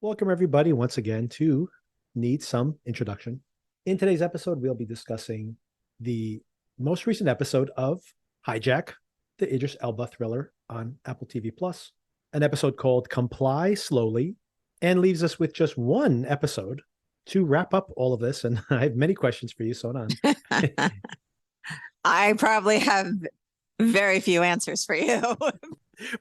Welcome, everybody, once again to Need Some Introduction. In today's episode, we'll be discussing the most recent episode of Hijack, the Idris Elba thriller on Apple TV Plus, an episode called Comply Slowly, and leaves us with just one episode to wrap up all of this. And I have many questions for you, Sona. I probably have very few answers for you.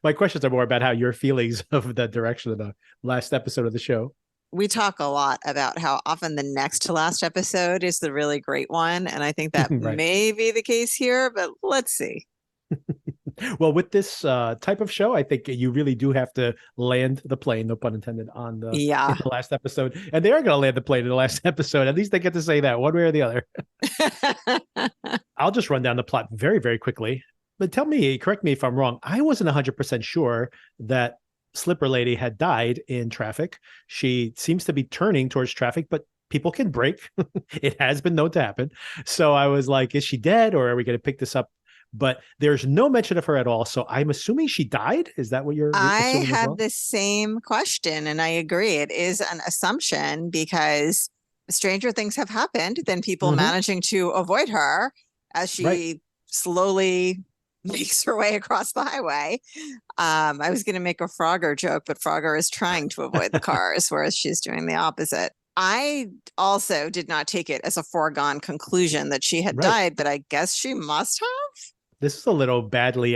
My questions are more about how your feelings of the direction of the last episode of the show. We talk a lot about how often the next to last episode is the really great one. And I think that Right. may be the case here, but let's see. Well, with this type of show, I think you really do have to land the plane, no pun intended, in the last episode. And they are going to land the plane in the last episode. At least they get to say that one way or the other. I'll just run down the plot very, very quickly. But correct me if I'm wrong. I wasn't 100% sure that Slipper Lady had died in traffic. She seems to be turning towards traffic, but people can break. It has been known to happen. So I was like, is she dead, or are we going to pick this up? But there's no mention of her at all. So I'm assuming she died. Is that what you're assuming? I had the same question, and I agree. It is an assumption because stranger things have happened than people managing to avoid her as she slowly makes her way across the highway. I was going to make a Frogger joke, but Frogger is trying to avoid the cars, whereas she's doing the opposite. I also did not take it as a foregone conclusion that she had died, but I guess she must have. This is a little badly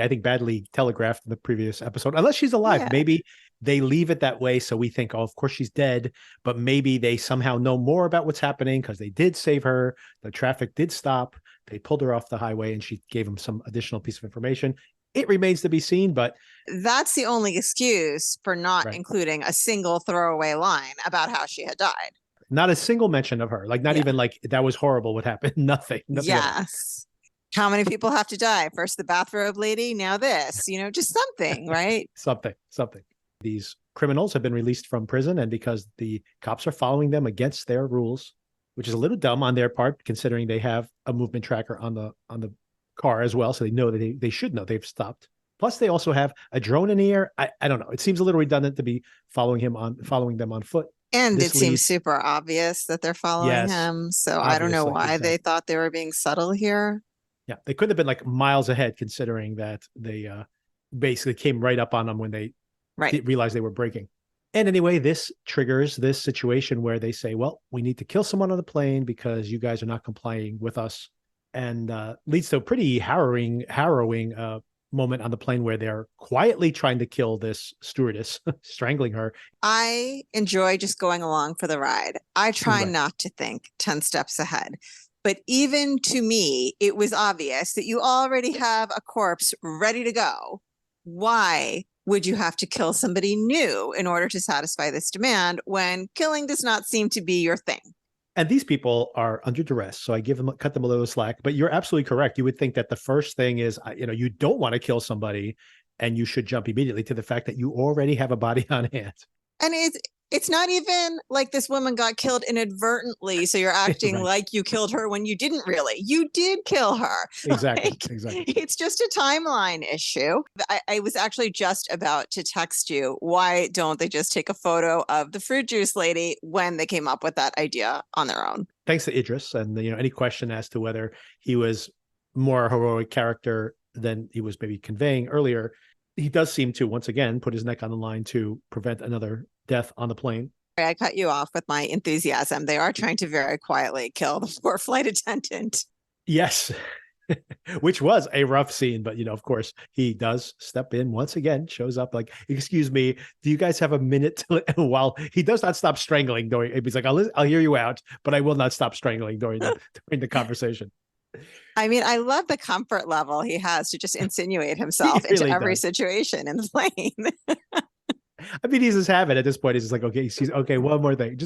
telegraphed in the previous episode. Unless she's alive, maybe they leave it that way. So we think, oh, of course she's dead, but maybe they somehow know more about what's happening because they did save her. The traffic did stop. They pulled her off the highway and she gave them some additional piece of information. It remains to be seen, but that's the only excuse for not including a single throwaway line about how she had died. Not a single mention of her. Like not even like that was horrible what happened. Nothing. Yes. How many people have to die? First the bathrobe lady, now this, just something, right? Something. These criminals have been released from prison, and because the cops are following them against their rules, which is a little dumb on their part, considering they have a movement tracker on the car as well. So they know that they should know they've stopped. Plus, they also have a drone in the air. I don't know. It seems a little redundant to be following them on foot. And it seems super obvious that they're following him. So I don't know why they thought they were being subtle here. Yeah, they could have been like miles ahead, considering that they basically came right up on them when they realized they were braking. And anyway, this triggers this situation where they say, well, we need to kill someone on the plane because you guys are not complying with us, and leads to a pretty harrowing moment on the plane where they're quietly trying to kill this stewardess, strangling her. I enjoy just going along for the ride. I try not to think 10 steps ahead. But even to me, it was obvious that you already have a corpse ready to go. Why would you have to kill somebody new in order to satisfy this demand when killing does not seem to be your thing? And these people are under duress, so I cut them a little slack. But you're absolutely correct. You would think that the first thing is, you don't want to kill somebody, and you should jump immediately to the fact that you already have a body on hand. And it's not even like this woman got killed inadvertently, so you're acting like you killed her when you didn't really. You did kill her. Exactly. It's just a timeline issue. I was actually just about to text you, why don't they just take a photo of the fruit juice lady when they came up with that idea on their own? Thanks to Idris. And any question as to whether he was more a heroic character than he was maybe conveying earlier, he does seem to, once again, put his neck on the line to prevent another death on the plane. I cut you off with my enthusiasm. They are trying to very quietly kill the poor flight attendant. Yes, which was a rough scene. But, of course, he does step in once again, shows up like, excuse me, do you guys have a minute? While he does not stop strangling he's like, I'll hear you out, but I will not stop strangling during the conversation. I mean, I love the comfort level he has to just insinuate himself into every situation in the plane. I mean, he's his habit at this point. He's just like, okay, one more thing.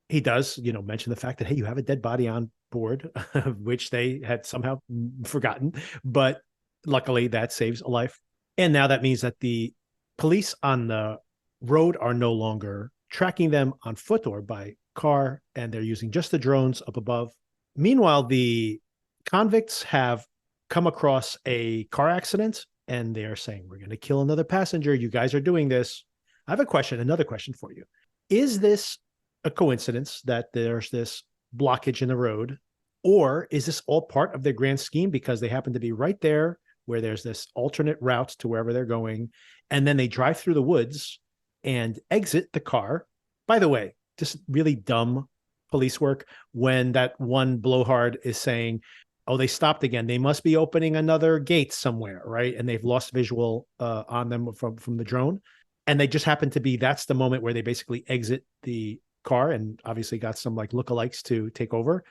He does, mention the fact that, hey, you have a dead body on board, which they had somehow forgotten. But luckily that saves a life. And now that means that the police on the road are no longer tracking them on foot or by car, and they're using just the drones up above. Meanwhile, the convicts have come across a car accident, and they're saying, we're going to kill another passenger. You guys are doing this. I have a question, another question for you. Is this a coincidence that there's this blockage in the road, or is this all part of their grand scheme because they happen to be right there where there's this alternate route to wherever they're going, and then they drive through the woods and exit the car? By the way, just really dumb police work when that one blowhard is saying, oh, they stopped again. They must be opening another gate somewhere, right? And they've lost visual on them from the drone. And they just happen to be, that's the moment where they basically exit the car and obviously got some like lookalikes to take over.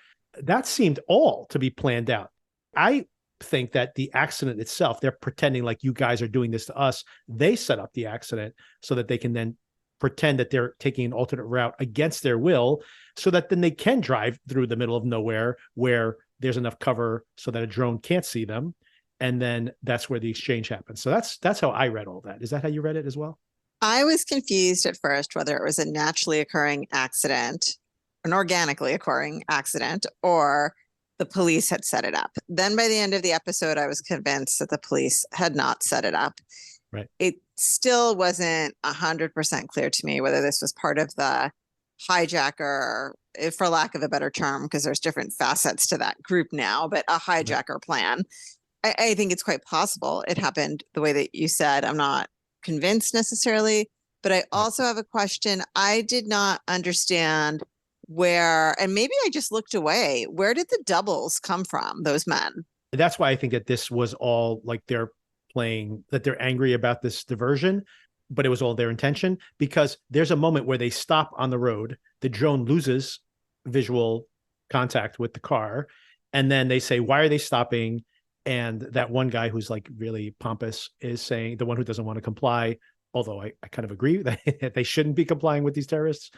That seemed all to be planned out. I think that the accident itself, they're pretending like you guys are doing this to us. They set up the accident so that they can then pretend that they're taking an alternate route against their will, so that then they can drive through the middle of nowhere where there's enough cover so that a drone can't see them. And then that's where the exchange happens. So that's how I read all that. Is that how you read it as well? I was confused at first whether it was a naturally occurring accident, an organically occurring accident, or the police had set it up. Then by the end of the episode, I was convinced that the police had not set it up. Right. It still wasn't 100% clear to me whether this was part of the hijacker, for lack of a better term, because there's different facets to that group now, but a hijacker plan. I think it's quite possible it happened the way that you said. I'm not convinced necessarily, but I also have a question. I did not understand where, and maybe I just looked away, where did the doubles come from, those men? That's why I think that this was all like they're playing, that they're angry about this diversion, but it was all their intention, because there's a moment where they stop on the road. The drone loses visual contact with the car. And then they say, why are they stopping? And that one guy who's like really pompous is saying, the one who doesn't want to comply, although I kind of agree that they shouldn't be complying with these terrorists.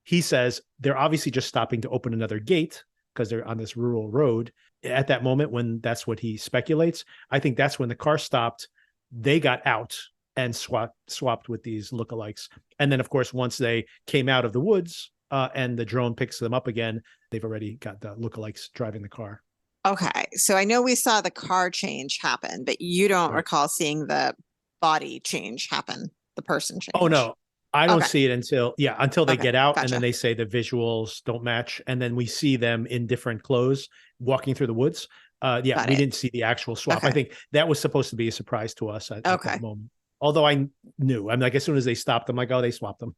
He says they're obviously just stopping to open another gate because they're on this rural road. At that moment, when that's what he speculates, I think that's when the car stopped. They got out and swapped with these lookalikes. And then, of course, once they came out of the woods and the drone picks them up again, they've already got the lookalikes driving the car. Okay. So I know we saw the car change happen, but you don't recall seeing the body change happen, the person change. Oh, no. I don't see it until they get out. Gotcha. And then they say the visuals don't match. And then we see them in different clothes walking through the woods. We didn't see the actual swap. I think that was supposed to be a surprise to us at that moment. Although I knew, I'm like, as soon as they stopped, I'm like, oh, they swapped them.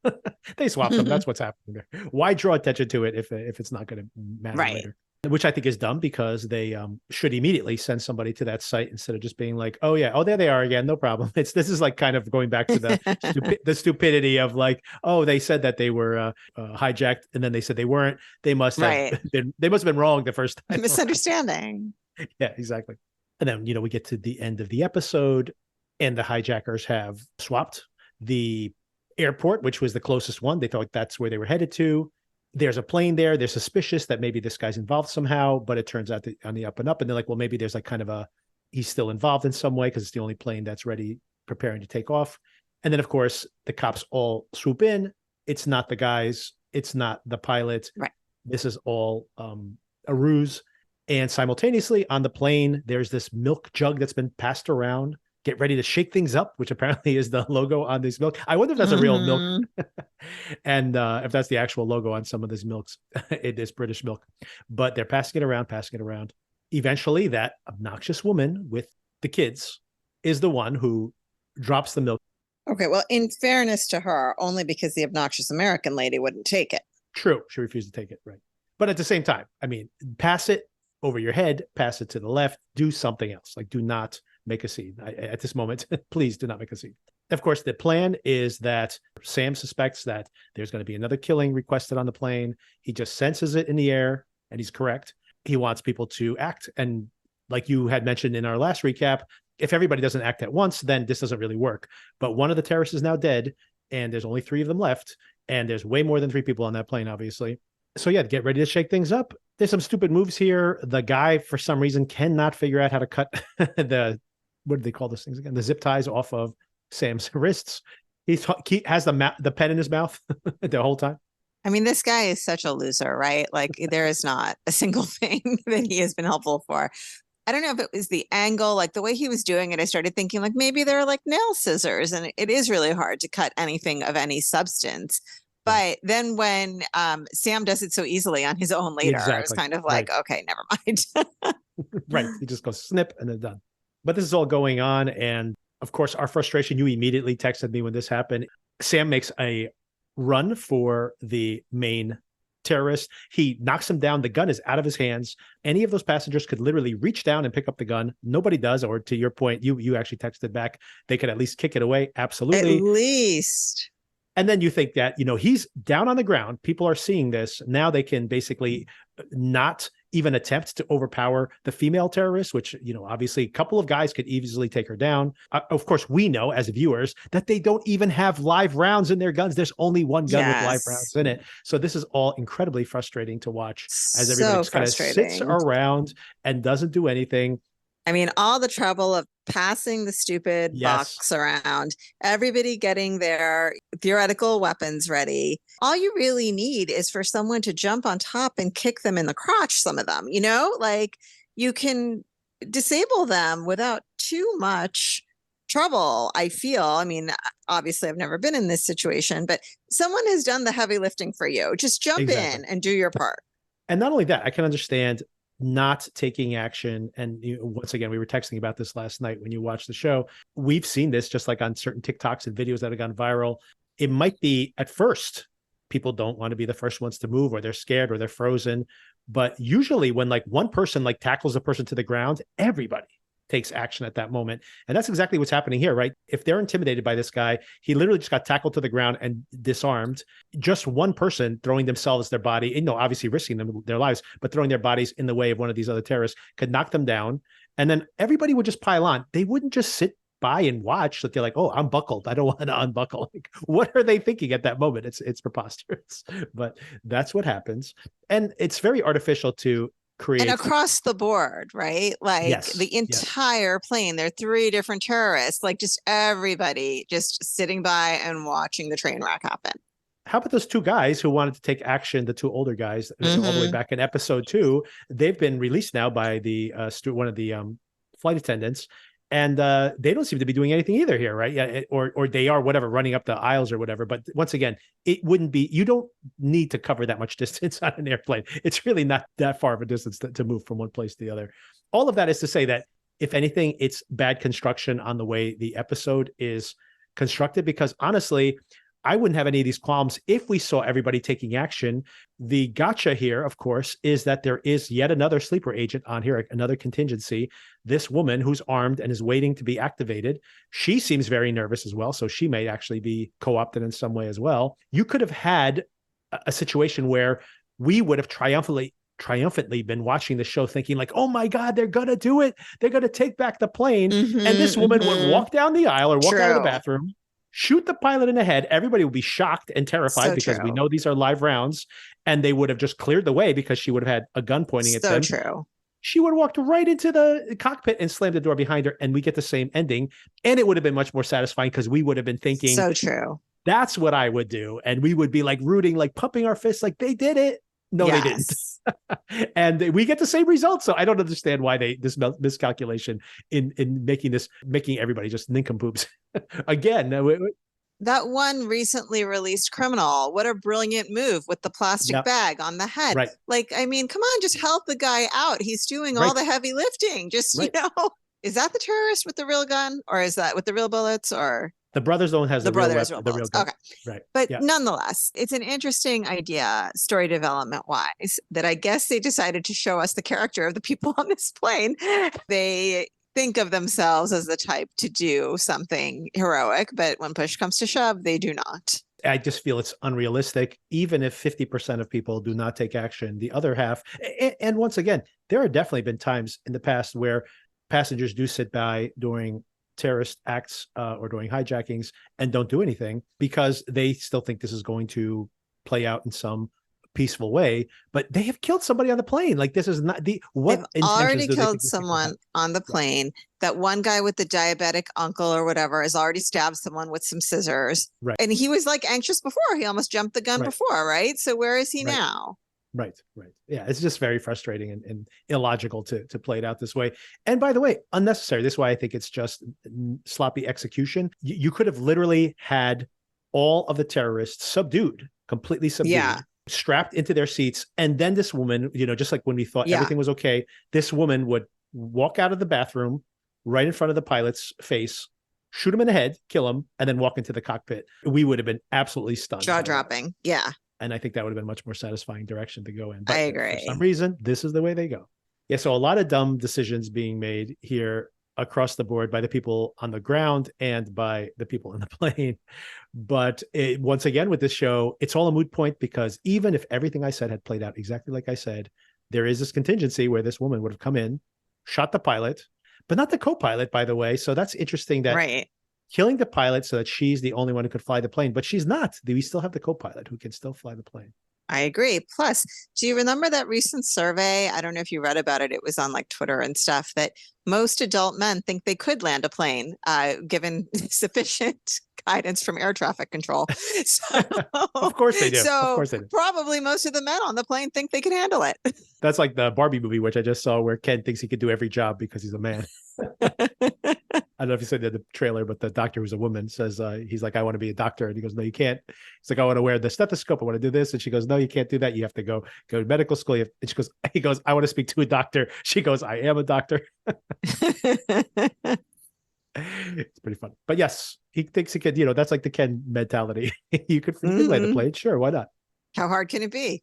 They swapped them. That's what's happening there. Why draw attention to it if it's not going to matter later? Which I think is dumb, because they should immediately send somebody to that site instead of just being like, oh yeah, oh, there they are again, no problem. This is like kind of going back to the stupidity of like, oh, they said that they were hijacked and then they said they weren't. They must have been wrong the first time. Misunderstanding. Yeah, exactly. And then we get to the end of the episode, and the hijackers have swapped the airport, which was the closest one. They thought that's where they were headed to. There's a plane there. They're suspicious that maybe this guy's involved somehow, but it turns out that on the up and up. And they're like, well, maybe there's like kind of he's still involved in some way because it's the only plane that's ready, preparing to take off. And then, of course, the cops all swoop in. It's not the guys. It's not the pilot. Right. This is all a ruse. And simultaneously on the plane, there's this milk jug that's been passed around. Get ready to shake things up, which apparently is the logo on this milk. I wonder if that's a real milk. And if that's the actual logo on some of these milks. It is British milk. But they're passing it around. Eventually, that obnoxious woman with the kids is the one who drops the milk. Okay, well, in fairness to her, only because the obnoxious American lady wouldn't take it. True. She refused to take it, right. But at the same time, I mean, pass it over your head, pass it to the left, do something else. Like, do not make a scene at this moment. Please do not make a scene. Of course, the plan is that Sam suspects that there's going to be another killing requested on the plane. He just senses it in the air, and he's correct. He wants people to act. And like you had mentioned in our last recap, if everybody doesn't act at once, then this doesn't really work. But one of the terrorists is now dead, and there's only 3 of them left. And there's way more than 3 people on that plane, obviously. So yeah, get ready to shake things up. There's some stupid moves here. The guy, for some reason, cannot figure out how to cut what do they call those things again? The zip ties off of Sam's wrists. He has the pen in his mouth the whole time. I mean, this guy is such a loser, right? Like, there is not a single thing that he has been helpful for. I don't know if it was the angle, like the way he was doing it. I started thinking like maybe they're like nail scissors, and it is really hard to cut anything of any substance. Right. But then when Sam does it so easily on his own later, I was Exactly. kind of like, okay, never mind. Right. He just goes snip and then done. But this is all going on. And of course, our frustration, you immediately texted me when this happened. Sam makes a run for the main terrorist. He knocks him down. The gun is out of his hands. Any of those passengers could literally reach down and pick up the gun. Nobody does. Or to your point, you actually texted back, they could at least kick it away. Absolutely. At least. And then you think that, he's down on the ground. People are seeing this. Now they can basically not even attempt to overpower the female terrorist, which, obviously a couple of guys could easily take her down. Of course, we know as viewers that they don't even have live rounds in their guns. There's only one gun with live rounds in it. So this is all incredibly frustrating to watch as everybody just kind of sits around and doesn't do anything. I mean, all the trouble of passing the stupid box around, everybody getting their theoretical weapons ready. All you really need is for someone to jump on top and kick them in the crotch, some of them, like you can disable them without too much trouble, I feel. I mean, obviously I've never been in this situation, but someone has done the heavy lifting for you. Just jump in and do your part. And not only that, I can understand not taking action. And once again, we were texting about this last night when you watch the show. We've seen this just like on certain TikToks and videos that have gone viral. It might be at first, people don't want to be the first ones to move, or they're scared, or they're frozen. But usually when like one person like tackles a person to the ground, everybody takes action at that moment. And that's exactly what's happening here, right? If they're intimidated by this guy, he literally just got tackled to the ground and disarmed. Just one person throwing themselves, their body, obviously risking their lives, but throwing their bodies in the way of one of these other terrorists could knock them down. And then everybody would just pile on. They wouldn't just sit by and watch that. They're like, oh, I'm buckled, I don't want to unbuckle. Like, what are they thinking at that moment? It's preposterous, but that's what happens. And it's very artificial to create. And across the board, right? Like the entire plane, there are 3 different terrorists, like just everybody just sitting by and watching the train wreck happen. How about those 2 guys who wanted to take action, the 2 older guys, all the way back in episode 2? They've been released now by the one of the flight attendants. And they don't seem to be doing anything either here, right? Yeah, or they are whatever, running up the aisles or whatever. But once again, it wouldn't be. You don't need to cover that much distance on an airplane. It's really not that far of a distance to move from one place to the other. All of that is to say that if anything, it's bad construction on the way the episode is constructed. Because honestly, I wouldn't have any of these qualms if we saw everybody taking action. The gotcha here, of course, is that there is yet another sleeper agent on here, another contingency. This woman who's armed and is waiting to be activated. She seems very nervous as well. So she may actually be co-opted in some way as well. You could have had a situation where we would have triumphantly been watching the show thinking like, oh my God, they're going to do it. They're going to take back the plane. And this woman would walk down the aisle or walk out of the bathroom, shoot the pilot in the head. Everybody would be shocked and terrified because we know these are live rounds, and they would have just cleared the way because she would have had a gun pointing at them. She would have walked right into the cockpit and slammed the door behind her, and we get the same ending. And it would have been much more satisfying because we would have been thinking, that's what I would do. And we would be like rooting, like pumping our fists, like they did it. No, they didn't. And we get the same results. So I don't understand why this miscalculation in making everybody just nincompoops. Again, that one recently released criminal, what a brilliant move with the plastic bag on the head. Right. Like, I mean, come on, just help the guy out. He's doing all the heavy lifting. Just, is that the terrorist with the real gun, or is that with the real bullets, or? The brother's own has the real gun. Okay. Right. But nonetheless, it's an interesting idea, story development wise, that I guess they decided to show us the character of the people on this plane. They think of themselves as the type to do something heroic, but when push comes to shove, they do not. I just feel it's unrealistic. Even if 50% of people do not take action, the other half, and once again, there have definitely been times in the past where passengers do sit by during terrorist acts or during hijackings and don't do anything because they still think this is going to play out in some peaceful way, but they have killed somebody on the plane. Like, this is not they've already killed someone on the plane. That one guy with the diabetic uncle or whatever has already stabbed someone with some scissors. Right. And he was like anxious before. He almost jumped the gun before, right? So where is he now? Right. Yeah, it's just very frustrating and illogical to play it out this way. And by the way, unnecessary. This is why I think it's just sloppy execution. You could have literally had all of the terrorists completely subdued, strapped into their seats. And then this woman, just like when we thought everything was okay, this woman would walk out of the bathroom right in front of the pilot's face, shoot him in the head, kill him, and then walk into the cockpit. We would have been absolutely stunned. Jaw-dropping. Yeah. And I think that would have been a much more satisfying direction to go in. But I agree. For some reason, this is the way they go. Yeah, so a lot of dumb decisions being made here across the board by the people on the ground and by the people in the plane. But once again, with this show, it's all a moot point, because even if everything I said had played out exactly like I said, there is this contingency where this woman would have come in, shot the pilot, but not the co-pilot, by the way. So that's interesting that killing the pilot so that she's the only one who could fly the plane, but she's not. We still have the co-pilot who can still fly the plane. I agree. Plus, do you remember that recent survey? I don't know if you read about it. It was on like Twitter and stuff, that most adult men think they could land a plane, given sufficient guidance from air traffic control. So, of course they do. So of course they do. Probably most of the men on the plane think they can handle it. That's like the Barbie movie, which I just saw, where Ken thinks he could do every job because he's a man. I don't know if you said that in the trailer, but the doctor, who's a woman, says, he's like, I want to be a doctor. And he goes, no, you can't. He's like, I want to wear the stethoscope. I want to do this. And she goes, no, you can't do that. You have to go to medical school. And he goes, I want to speak to a doctor. She goes, I am a doctor. It's pretty fun. But yes, he thinks he could, that's like the Ken mentality. You could land the plane. Sure. Why not? How hard can it be?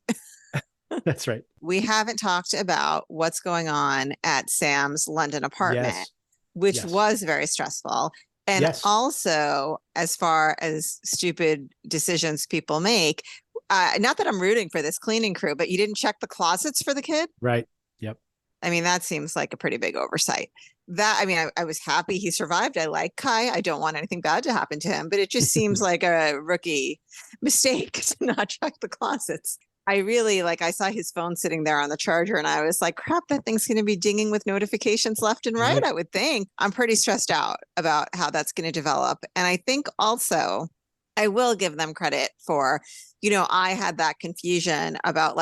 That's right. We haven't talked about what's going on at Sam's London apartment, which was very stressful. And also, as far as stupid decisions people make, not that I'm rooting for this cleaning crew, but you didn't check the closets for the kid. Right. Yep. I mean, that seems like a pretty big oversight. I was happy he survived. I like Kai. I don't want anything bad to happen to him, but it just seems like a rookie mistake to not check the closets. I really I saw his phone sitting there on the charger, and I was like, crap, that thing's going to be dinging with notifications left and right. I would think. I'm pretty stressed out about how that's going to develop. And I think also I will give them credit for, I had that confusion about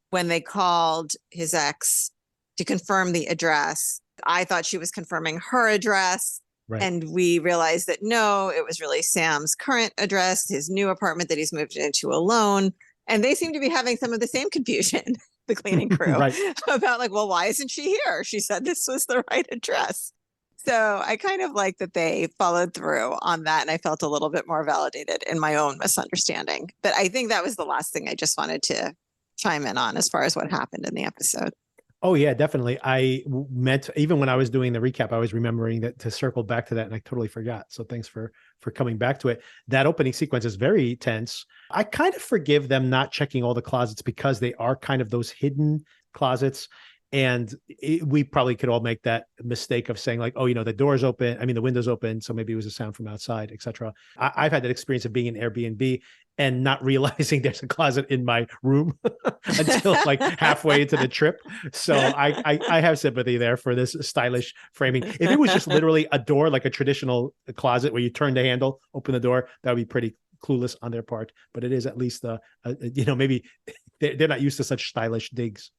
when they called his ex to confirm the address. I thought she was confirming her address. Right. And we realized that no, it was really Sam's current address, his new apartment that he's moved into alone. And they seem to be having some of the same confusion, the cleaning crew, about well, why isn't she here? She said this was the right address. So I kind of like that they followed through on that. And I felt a little bit more validated in my own misunderstanding. But I think that was the last thing I just wanted to chime in on as far as what happened in the episode. Oh, yeah, definitely. I meant, even when I was doing the recap, I was remembering that to circle back to that, and I totally forgot. So thanks for coming back to it. That opening sequence is very tense. I kind of forgive them not checking all the closets, because they are kind of those hidden closets. And we probably could all make that mistake of saying the door's open. I mean, the window's open. So maybe it was a sound from outside, etc. I've had that experience of being in Airbnb and not realizing there's a closet in my room until halfway into the trip. So I have sympathy there for this stylish framing. If it was just literally a door, like a traditional closet where you turn the handle, open the door, that would be pretty clueless on their part. But it is at least, maybe they're not used to such stylish digs.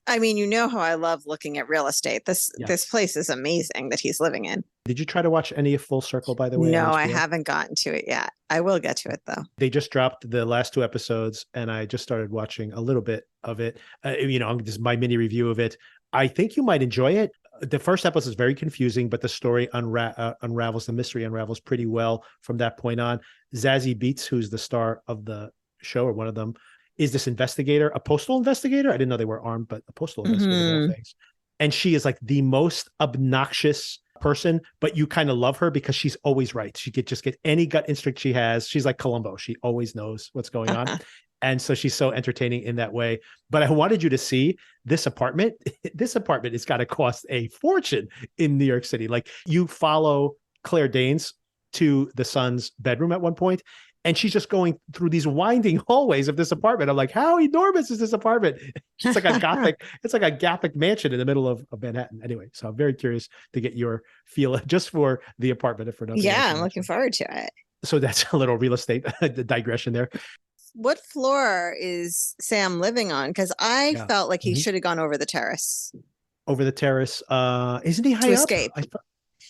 I mean, how I love looking at real estate. This place is amazing that he's living in. Did you try to watch any of Full Circle, by the way? No, I haven't gotten to it yet. I will get to it, though. They just dropped the last 2 episodes, and I just started watching a little bit of it. Just my mini review of it. I think you might enjoy it. The first episode is very confusing, but the story unravels, the mystery unravels pretty well from that point on. Zazie Beetz, who's the star of the show, or one of them, is this investigator, a postal investigator. I didn't know they were armed, but a postal investigator of all things. And she is the most obnoxious person, but you kind of love her because she's always right. She could just get any gut instinct she has. She's like Columbo. She always knows what's going on. And so she's so entertaining in that way. But I wanted you to see this apartment. This apartment has got to cost a fortune in New York City. You follow Claire Danes to the son's bedroom at one point, and she's just going through these winding hallways of this apartment. I'm like, how enormous is this apartment? It's like a Gothic mansion in the middle of Manhattan. Anyway, so I'm very curious to get your feel just for the apartment. If for nothing else. I'm looking forward to it. So that's a little real estate digression there. what floor is Sam living on? Because I Yeah. felt like he Mhm. should have gone over the terrace Over the terrace. Isn't he to high up? escape.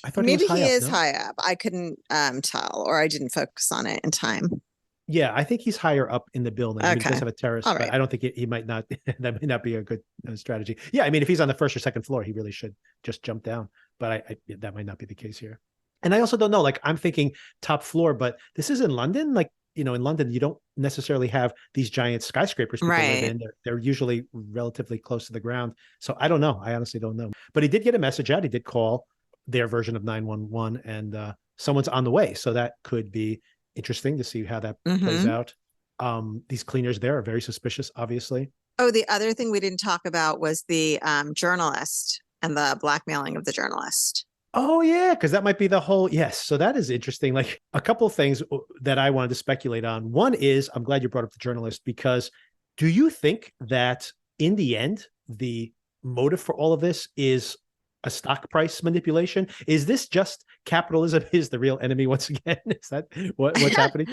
I thought he was Maybe high he up. is No. high up. I couldn't tell, or I didn't focus on it in time. Yeah, I think he's higher up in the building. I mean, he does Okay. have a terrace, All but right. I don't think he might not. That may not be a good strategy. Yeah, I mean, if he's on the first or second floor, he really should just jump down. But that might not be the case here. And I also don't know. Like, I'm thinking top floor, but this is in London. Like, in London, you don't necessarily have these giant skyscrapers people live Right. in. They're usually relatively close to the ground. So I don't know. I honestly don't know. But he did get a message out. He did call their version of 911, and someone's on the way. So that could be interesting to see how that plays Mm-hmm. out. These cleaners there are very suspicious, obviously. Oh, the other thing we didn't talk about was the journalist and the blackmailing of the journalist. Oh yeah, because that might be the whole yes. So that is interesting. Like a couple of things that I wanted to speculate on. One is I'm glad you brought up the journalist because do you think that in the end the motive for all of this is a stock price manipulation? Is this just capitalism is the real enemy once again? Is that what's happening?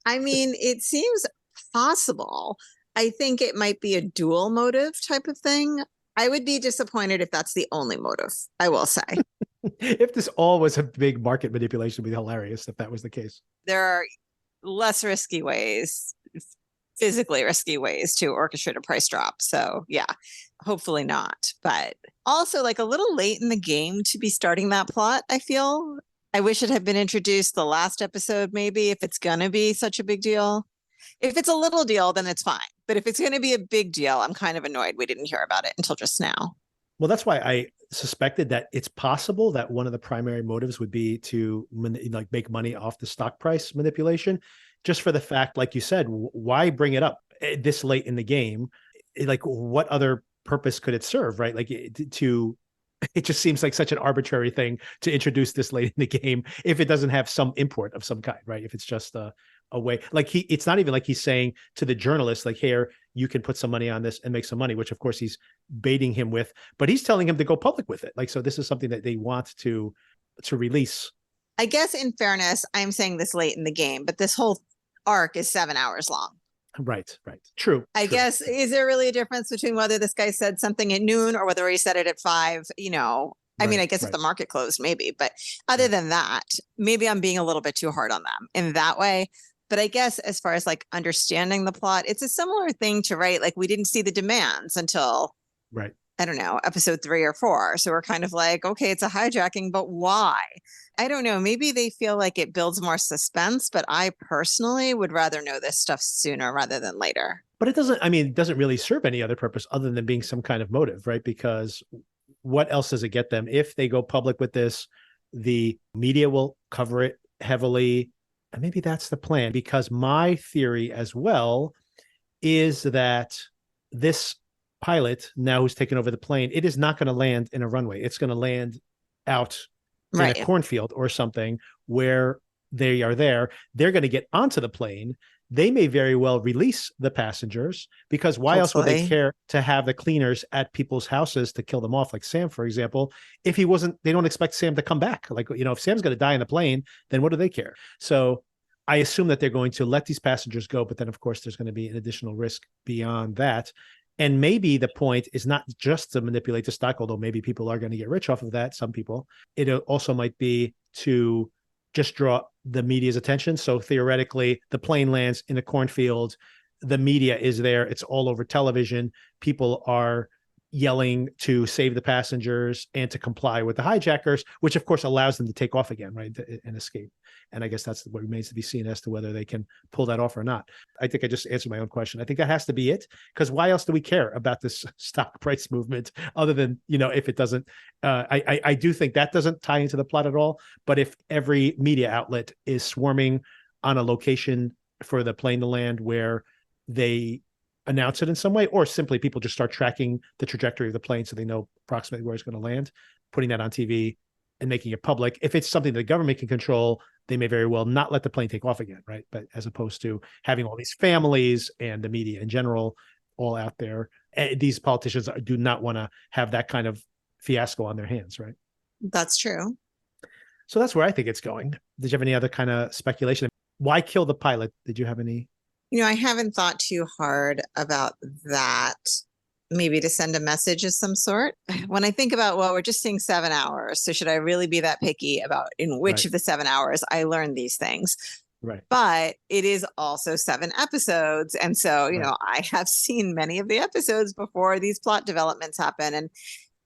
I mean, it seems possible. I think it might be a dual motive type of thing. I would be disappointed if that's the only motive, I will say. If this all was a big market manipulation, it'd be hilarious if that was the case. There are less risky ways, physically risky ways to orchestrate a price drop. So, yeah, hopefully not. But also, like a little late in the game to be starting that plot, I feel. I wish it had been introduced the last episode, maybe, if it's going to be such a big deal. If it's a little deal, then it's fine. But if it's going to be a big deal, I'm kind of annoyed we didn't hear about it until just now. Well, that's why I suspected that it's possible that one of the primary motives would be to like make money off the stock price manipulation, just for the fact, like you said, why bring it up this late in the game? Like, what other purpose could it serve? Right? Like to it just seems like such an arbitrary thing to introduce this late in the game if it doesn't have some import of some kind, right? If it's just a way, like it's not even like he's saying to the journalist, like, here, you can put some money on this and make some money, which of course he's baiting him with, but he's telling him to go public with it. Like, so this is something that they want to release. I guess in fairness, I'm saying this late in the game, but this whole arc is 7 hours long. Right. True. I guess, is there really a difference between whether this guy said something at noon or whether he said it at 5? I mean, I guess if the market closed, maybe, but other than that, maybe I'm being a little bit too hard on them in that way. But I guess as far as like understanding the plot, it's a similar thing to, right? Like we didn't see the demands until, Right. I don't know, episode 3 or 4. So we're kind of like, okay, it's a hijacking, but why? I don't know. Maybe they feel like it builds more suspense, but I personally would rather know this stuff sooner rather than later. But it doesn't really serve any other purpose other than being some kind of motive, right? Because what else does it get them? If they go public with this, the media will cover it heavily. And maybe that's the plan, because my theory as well is that this pilot, now who's taken over the plane, it is not going to land in a runway. It's going to land out in a cornfield or something where they are there. They're going to get onto the plane. They may very well release the passengers, because why else would they care to have the cleaners at people's houses to kill them off? Like Sam, for example, if he wasn't, they don't expect Sam to come back. Like, if Sam's going to die in the plane, then what do they care? So I assume that they're going to let these passengers go, but then of course there's going to be an additional risk beyond that. And maybe the point is not just to manipulate the stock, although maybe people are going to get rich off of that. Some people. It also might be to just draw the media's attention. So theoretically, the plane lands in a cornfield. The media is there. It's all over television. People are yelling to save the passengers and to comply with the hijackers, which of course allows them to take off again, right, and escape. And I guess that's what remains to be seen as to whether they can pull that off or not. I think I just answered my own question. I think that has to be it, because why else do we care about this stock price movement other than, if it doesn't, I do think that doesn't tie into the plot at all. But if every media outlet is swarming on a location for the plane to land where they announce it in some way, or simply people just start tracking the trajectory of the plane so they know approximately where it's going to land, putting that on TV and making it public. If it's something that the government can control, they may very well not let the plane take off again, right? But as opposed to having all these families and the media in general all out there, these politicians do not want to have that kind of fiasco on their hands, right? That's true. So that's where I think it's going. Did you have any other kind of speculation? Why kill the pilot? Did you have any? I haven't thought too hard about that. Maybe to send a message of some sort. When I think about, well, we're just seeing 7 hours. So should I really be that picky about in which of the 7 hours I learn these things? Right. But it is also 7 episodes. And so, I have seen many of the episodes before these plot developments happen. And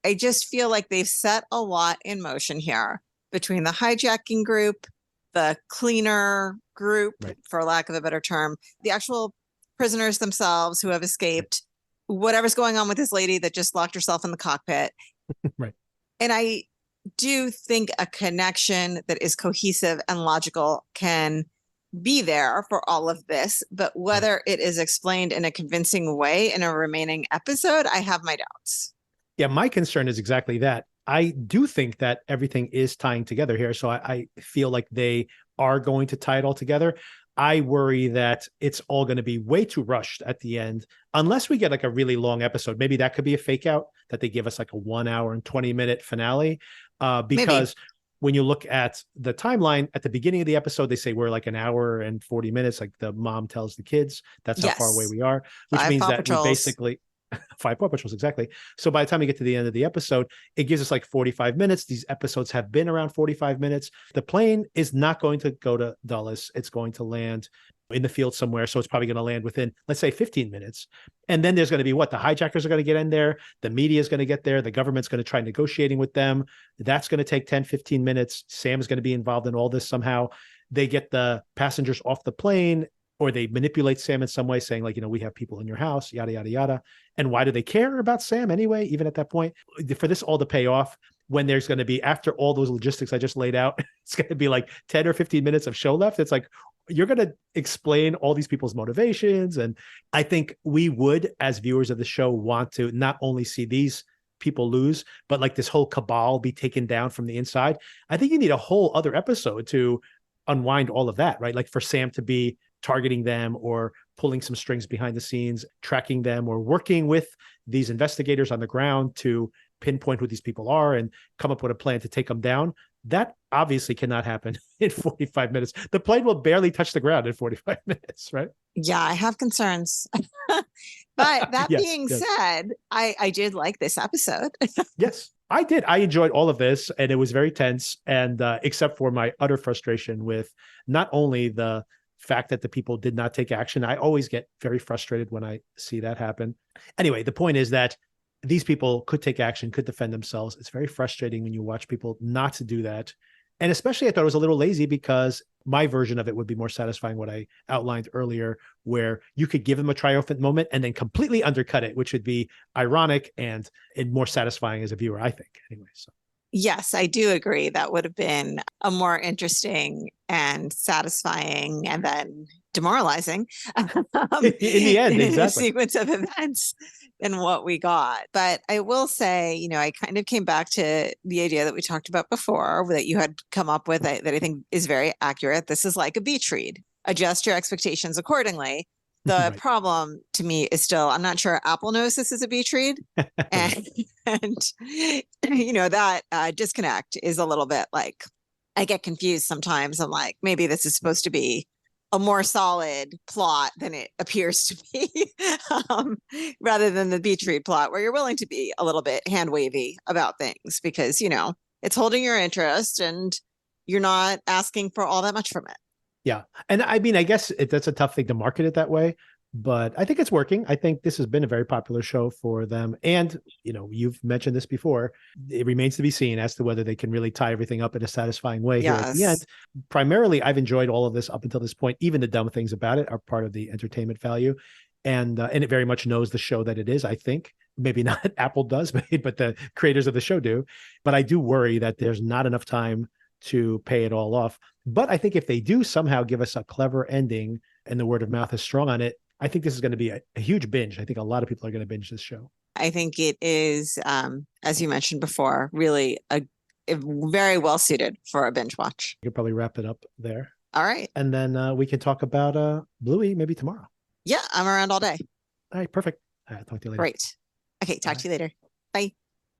I just feel like they've set a lot in motion here between the hijacking group, the cleaner group, for lack of a better term, the actual prisoners themselves who have escaped, whatever's going on with this lady that just locked herself in the cockpit. Right. And I do think a connection that is cohesive and logical can be there for all of this, but whether it is explained in a convincing way in a remaining episode, I have my doubts. Yeah, my concern is exactly that. I do think that everything is tying together here. So I feel like they are going to tie it all together. I worry that it's all going to be way too rushed at the end, unless we get like a really long episode. Maybe that could be a fake out, that they give us like a 1 hour and 20-minute finale. Because when you look at the timeline at the beginning of the episode, they say we're like an hour and 40 minutes. Like the mom tells the kids, that's how far away we are, which means that we basically 5 Paw Patrols, exactly. So by the time we get to the end of the episode, it gives us like 45 minutes. These episodes have been around 45 minutes. The plane is not going to go to Dulles. It's going to land in the field somewhere. So it's probably going to land within, let's say, 15 minutes. And then there's going to be the hijackers are going to get in there. The media is going to get there. The government's going to try negotiating with them. That's going to take 10, 15 minutes. Sam is going to be involved in all this somehow. They get the passengers off the plane, or they manipulate Sam in some way, saying like, we have people in your house, yada, yada, yada. And why do they care about Sam anyway, even at that point? For this all to pay off, when there's going to be, after all those logistics I just laid out, it's going to be like 10 or 15 minutes of show left. It's like, you're going to explain all these people's motivations. And I think we would, as viewers of the show, want to not only see these people lose, but like this whole cabal be taken down from the inside. I think you need a whole other episode to unwind all of that, right? Like for Sam to be targeting them or pulling some strings behind the scenes, tracking them, or working with these investigators on the ground to pinpoint who these people are and come up with a plan to take them down. That obviously cannot happen in 45 minutes. The plane will barely touch the ground in 45 minutes, right? Yeah, I have concerns. But that being said, I did like this episode. Yes, I did. I enjoyed all of this, and it was very tense. And except for my utter frustration with not only the fact that the people did not take action. I always get very frustrated when I see that happen. Anyway, the point is that these people could take action, could defend themselves. It's very frustrating when you watch people not to do that. And especially I thought it was a little lazy, because my version of it would be more satisfying, what I outlined earlier, where you could give them a triumphant moment and then completely undercut it, which would be ironic and more satisfying as a viewer, I think. Anyway, so. Yes, I do agree. That would have been a more interesting and satisfying and then demoralizing in the end, exactly. sequence of events than what we got. But I will say, I kind of came back to the idea that we talked about before, that you had come up with, that I think is very accurate. This is like a beach read. Adjust your expectations accordingly. The problem to me is still, I'm not sure Apple knows this is a beach read. and that disconnect is a little bit like, I get confused sometimes. I'm like, maybe this is supposed to be a more solid plot than it appears to be, rather than the beach read plot where you're willing to be a little bit hand wavy about things because, it's holding your interest and you're not asking for all that much from it. Yeah. And I mean, I guess that's a tough thing to market it that way, but I think it's working. I think this has been a very popular show for them. And, you've mentioned this before. It remains to be seen as to whether they can really tie everything up in a satisfying way here at the end. Primarily, I've enjoyed all of this up until this point. Even the dumb things about it are part of the entertainment value. And it very much knows the show that it is, I think. Maybe not Apple does, but the creators of the show do. But I do worry that there's not enough time to pay it all off. But I think if they do somehow give us a clever ending and the word of mouth is strong on it, I think this is going to be a huge binge. I think a lot of people are going to binge this show. I think it is, as you mentioned before, really a very well suited for a binge watch. You could probably wrap it up there. All right. And then we can talk about Bluey maybe tomorrow. Yeah, I'm around all day. All right, perfect. All right, talk to you later. Great. Okay, talk to you later. Bye.